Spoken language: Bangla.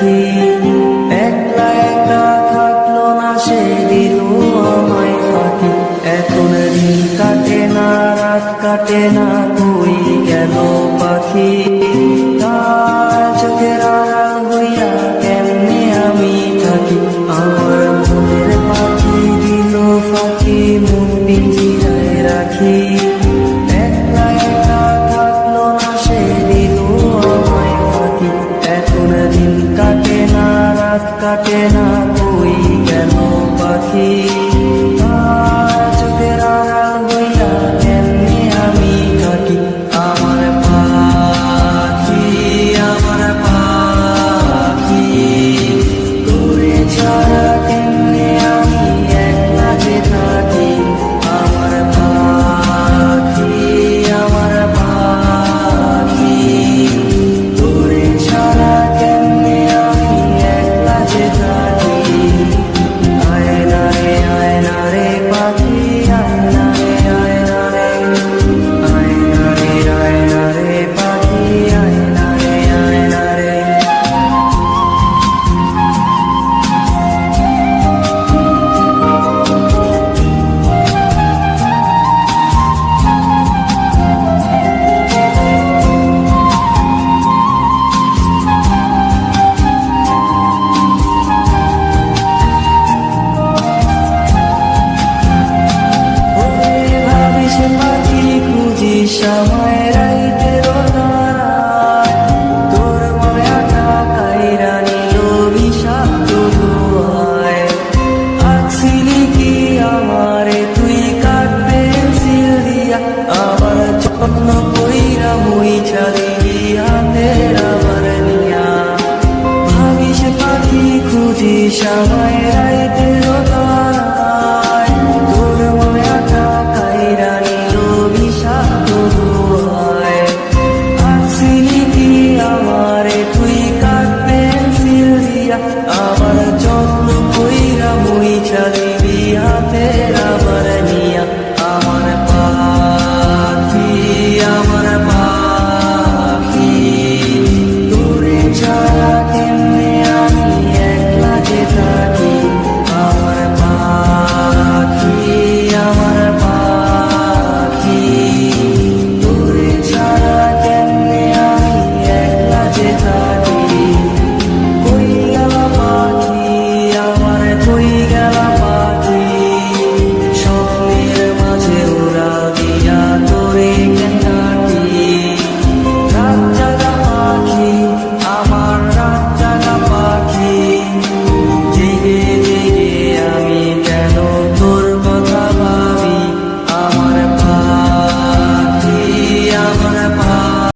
রাখি। একলা একলা থাকলো না সে, দিল আমায় ফাঁকি। এখন দিন কাটে না, রাত কাটে না, কই গেল পাখি। তার চোখের আড়াল হইয়া কেমনে আমি থাকি। আমার মনের পাখি দিল ফাঁকি, মন পিঞ্জিরায় রাখি। একলা একলা থাকলো না সে, দিল আমায় ফাঁকি। এখন দিন কাটে না, রাত কাটে না, কই গেল পাখি। তার চোখের আড়াল হইয়া কেমনে আমি থাকি। আমার পাখি, আমার পাখি, তোরে ছাড়া কেমনে আমি একলা যে থাকি। আমার পাখি, আমার পাখি, তোরে ছাড়া কেমনে আমি একলা যে থাকি। আয়না রে পাখি, আয়না রে, আয়না রে পাখি, আয়না রে। ভাবিস পাখি খুঁজিস আমায় রাইতের তারায়, তোর মায়াটা কাইরা নিল বিষাক্ত ধোঁয়ায়। আঁকছিলি কি আমারে তুই কাঠ পেন্সিল দিয়া, আবার যত্ন কইরা মুইছা দিলি হাতের আবার নিয়া। ভাবিস পাখি খুঁজিস আমায়